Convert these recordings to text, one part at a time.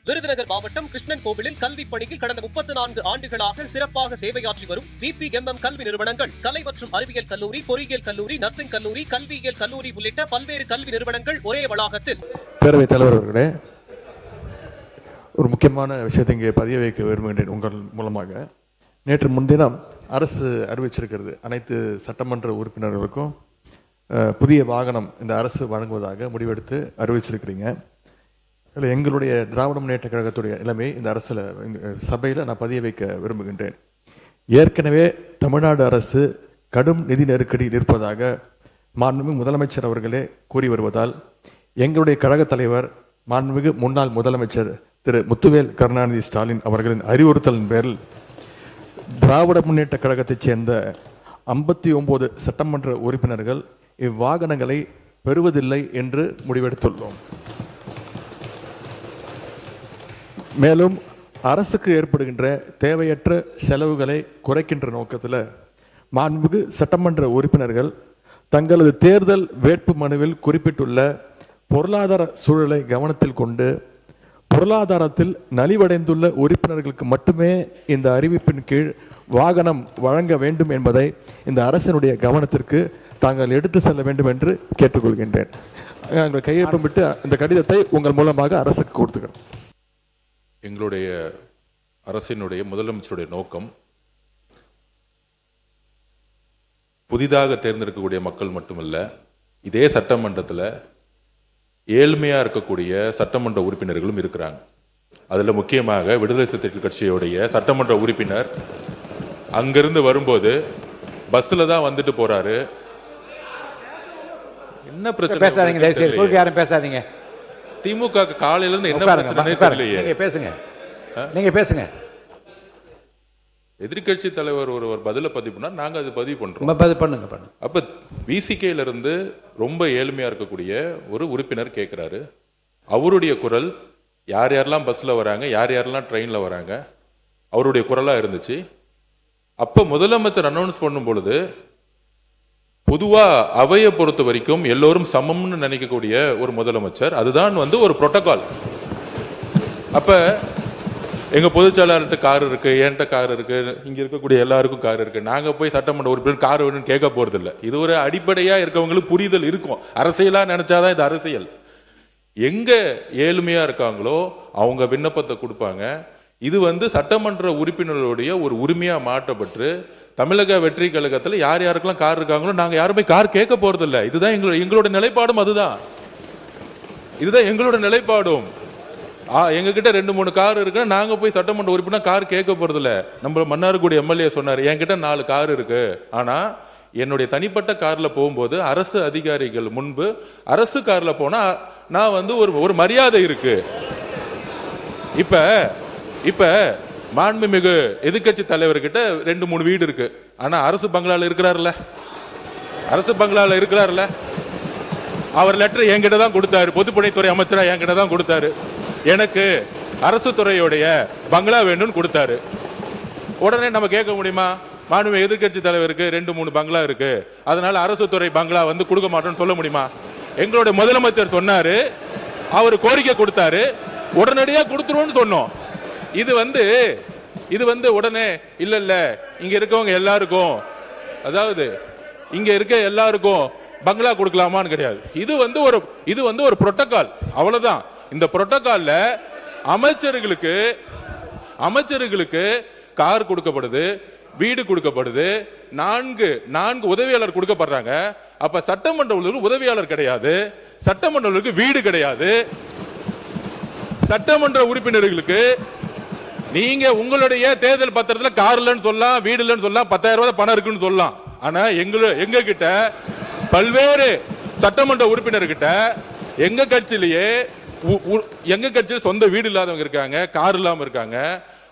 விருதுநகர் மாவட்டம் கிருஷ்ணன் கோவிலில் கல்வி பணியில் கடந்த 34 ஆண்டுகளாக சிறப்பாக சேவையாற்றி வரும் BPMM கல்வி நிறுவனங்கள், கலை மற்றும் அறிவியல் கல்லூரி, பொறியியல் கல்லூரி, நர்சிங் கல்லூரி, கல்வியியல் கல்லூரி உள்ளிட்ட பல்வேறு கல்வி நிறுவனங்கள் ஒரே வளாகத்தில். பேரவைத் தலைவர் அவர்களே, ஒரு முக்கியமான விஷயத்தை இங்கே பதிய வைக்க விரும்புகின்றேன் உங்கள் மூலமாக. நேற்று முன்தினம் அரசு அறிவிச்சிருக்கிறது, அனைத்து சட்டமன்ற உறுப்பினர்களுக்கும் புதிய வாகனம் இந்த அரசு வழங்குவதாக முடிவெடுத்து அறிவிச்சிருக்கிறீங்க. இல்லை, எங்களுடைய திராவிட முன்னேற்ற கழகத்துடைய நிலைமை இந்த அரசில் சபையில் நான் பதிய வைக்க விரும்புகின்றேன். ஏற்கனவே தமிழ்நாடு அரசு கடும் நிதி நெருக்கடியில் இருப்பதாக மாண்புமிகு முதலமைச்சர் அவர்களே கூறி வருவதால், எங்களுடைய கழக தலைவர் மாண்புமிகு முன்னாள் முதலமைச்சர் திரு முத்துவேல் கருணாநிதி ஸ்டாலின் அவர்களின் அறிவுறுத்தலின் பேரில் திராவிட முன்னேற்ற கழகத்தைச் சேர்ந்த 59 சட்டமன்ற உறுப்பினர்கள் இவ்வாகனங்களை பெறுவதில்லை என்று முடிவெடுத்துள்ளோம். மேலும் அரசுக்கு ஏற்படுகின்ற தேவையற்ற செலவுகளை குறைக்கின்ற நோக்கத்தில் மாண்புமிகு சட்டமன்ற உறுப்பினர்கள் தங்களது தேர்தல் வேட்பு மனுவில் குறிப்பிட்டுள்ள பொருளாதார சூழலை கவனத்தில் கொண்டு பொருளாதாரத்தில் நலிவடைந்துள்ள உறுப்பினர்களுக்கு மட்டுமே இந்த அறிவிப்பின் கீழ் வாகனம் வழங்க வேண்டும் என்பதை இந்த அரசினுடைய கவனத்திற்கு தாங்கள் எடுத்து செல்ல வேண்டும் என்று கேட்டுக்கொள்கின்றேன். கையொப்பமிட்டு இந்த கடிதத்தை உங்கள் மூலமாக அரசுக்கு கொடுத்துக்கிறோம். எங்களுடைய அரசினுடைய முதலமைச்சருடைய நோக்கம் புதிதாக தேர்ந்தெடுக்கக்கூடிய மக்கள் மட்டுமல்ல, இதே சட்டமன்றத்தில் ஏழ்மையா இருக்கக்கூடிய சட்டமன்ற உறுப்பினர்களும் இருக்கிறாங்க. அதுல முக்கியமாக விடுதலை சிறுத்தைகள் கட்சியுடைய சட்டமன்ற உறுப்பினர் அங்கிருந்து வரும்போது பஸ்ல தான் வந்துட்டு போறாரு. என்ன பிரச்சனை? பேசாதீங்க. திமுக காலையில இருந்து என்ன பிரச்சனை தெரியலையே. நீங்க பேசுங்க. எதிர்கட்சி தலைவர் ஒருவர் பதில பதிவு பண்ணா நாங்க அது பதிவு பண்றோம். பண்ணுங்க. அப்ப விசிகேல இருந்து ரொம்ப ஏழ்மையா இருக்கக்கூடிய ஒரு உறுப்பினர் கேட்கிறாரு. அவருடைய குரல் யார் யாரெல்லாம் பஸ்ல வராங்க, யார் யாரெல்லாம் ட்ரெயின்ல வராங்க, அவருடைய குரலா இருந்துச்சு. அப்ப முதலமைச்சர் அனௌன்ஸ் பண்ணும் பொழுது பொதுவா அவையை பொறுத்த வரைக்கும் எல்லோரும் சமம்னு நினைக்கக்கூடிய ஒரு முதலமைச்சர், அதுதான் ஒரு புரோட்டோகால். அப்ப எங்க பொதுச்செயலாளர்கிட்ட கார் இருக்கு, என்கிட்ட கார் இருக்கு, இங்க இருக்கக்கூடிய எல்லாருக்கும் கார் இருக்கு. நாங்க போய் சட்டமன்ற உறுப்பினர் கார் வேணும்னு கேட்க போறது இல்லை. இது ஒரு அடிப்படையா இருக்கவங்களுக்கு புரிதல் இருக்கும். அரசியலா நினைச்சாதான் இது அரசியல். எங்க ஏழ்மையா இருக்காங்களோ அவங்க விண்ணப்பத்தை கொடுப்பாங்க. இது சட்டமன்ற உறுப்பினர்களுடைய ஒரு உரிமையா மாற்றப்பட்டு தமிழக வெற்றி கழகத்தில் யார் யாருக்கெல்லாம் கார் இருக்காங்களோ நாங்க யாருமே கார் கேட்க போறது இல்லை. இதுதான் எங்களோட நிலைப்பாடும். இதுதான் எங்களோட நிலைப்பாடும். எங்க கிட்ட 2-3 கார் இருக்கு, நாங்க போய் சட்டமன்ற உறுப்பினர் கார் கேட்க போறது இல்ல. நம்ம மன்னார்குடி எம்எல்ஏ சொன்னாரு, என்கிட்ட 4 கார் இருக்கு, ஆனா என்னுடைய தனிப்பட்ட கார்ல போகும்போது அரசு அதிகாரிகள் முன்பு அரசு கார்ல போனா நான் ஒரு மரியாதை இருக்கு. இப்ப மாண்புமிகு எதிர்கட்சி தலைவர்கிட்ட 2-3 வீடு இருக்கு, ஆனா அரசு பங்களால இருக்கிறாருல்ல. அவர் லெட்டர் என்கிட்ட தான் கொடுத்தாரு, பொதுப்பணித்துறை அமைச்சரா என்கிட்ட தான் கொடுத்தாரு. எனக்கு அரசு துறையுடைய பங்களா வேணும்னு கொடுத்தாரு. உடனே நம்ம கேட்க முடியுமா? மாண்புமிகு எதிர்கட்சி தலைவருக்கு 2-3 பங்களா இருக்கு, அதனால அரசு துறை பங்களா கொடுக்க மாட்டோம்னு சொல்ல முடியுமா? எங்களுடைய முதலமைச்சர் சொன்னாரு, அவர் கோரிக்கை கொடுத்தாரு, உடனடியா கொடுத்துருவோம்னு சொன்னோம். இது உடனே இல்ல இங்க இருக்கவங்க எல்லாருக்கும், அதாவது இங்க இருக்க எல்லாருக்கும் பங்களா கொடுக்கலாமான்னு கிடையாது. இது ஒரு புரோட்டோகால், அவ்வளவுதான். இந்த புரோட்டோகால்ல அமைச்சர்களுக்கு கார் கொடுக்கப்படுது, வீடு கொடுக்கப்படுது, 4 உதவியாளர் கொடுக்கப்படுறாங்க. அப்ப சட்டமன்ற உதவியாளர் கிடையாது, சட்டமன்ற வீடு கிடையாது. சட்டமன்ற உறுப்பினர்களுக்கு நீங்க உங்களுடைய தேர்தல் பத்திரத்தில் கார் இல்லைன்னு சொல்லலாம், வீடு இல்லைன்னு சொல்லலாம், 10,000 ரூபாய் பணம் இருக்குன்னு சொல்லலாம். ஆனா எங்க கிட்ட பல்வேறு சட்டமன்ற உறுப்பினர்கிட்ட எங்க கட்சியில் சொந்த வீடு இல்லாதவங்க இருக்காங்க, கார் இல்லாம இருக்காங்க.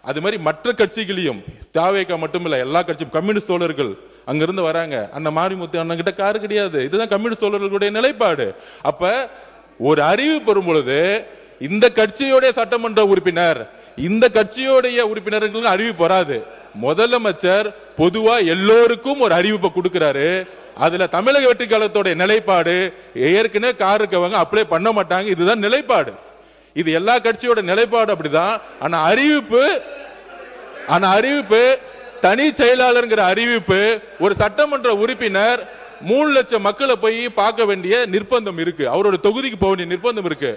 அது மாதிரி மற்ற கட்சிகளையும், தாவேகா மட்டும் இல்ல, எல்லா கட்சியும், கம்யூனிஸ்ட் தோழர்கள் அங்கிருந்து வராங்க. அந்த மாரிமுத்து அண்ணன் கிட்ட கார் கிடையாது. இதுதான் கம்யூனிஸ்ட் தோழர்களுடைய நிலைப்பாடு. அப்ப ஒரு அறிவு பெறும் பொழுது இந்த கட்சியோடைய சட்டமன்ற உறுப்பினர், இந்த கட்சியோடைய உறுப்பினர்களுக்கு அறிவிப்பு வராது. முதலமைச்சர் பொதுவா எல்லோருக்கும் ஒரு அறிவிப்பை கொடுக்கிறாரு. அதுல தமிழக வெற்றி கழகத்தோட நிலைப்பாடு, ஏற்கனவே கார் இருக்கவங்க அப்ளை பண்ண மாட்டாங்க, இதுதான் நிலைப்பாடு. இது எல்லா கட்சியோட நிலைப்பாடு அப்படிதான். ஆனா அறிவிப்பு தனி செயலாளர்ங்கிற அறிவிப்பு ஒரு சட்டமன்ற உறுப்பினர் 3 லட்சம் மக்களை போய் பார்க்க வேண்டிய நிர்பந்தம் இருக்கு. அவரோட தொகுதிக்கு போக வேண்டிய நிர்பந்தம் இருக்கு.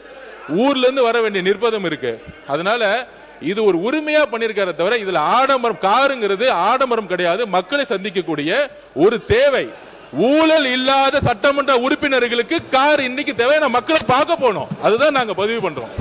ஊர்ல இருந்து வர வேண்டிய நிர்பந்தம் இருக்கு. அதனால இது ஒரு உரிமையா பண்ணிருக்கார தவிர இதுல ஆடம்பரம் காருங்கிறது ஆடம்பரம் கிடையாது. மக்களை சந்திக்கக்கூடிய ஒரு தேவை. ஊழல் இல்லாத சட்டமன்ற உறுப்பினர்களுக்கு கார் இன்னைக்கு தேவை. மக்களை பார்க்க போனோம். அதுதான் நாங்க பதிவு பண்றோம்.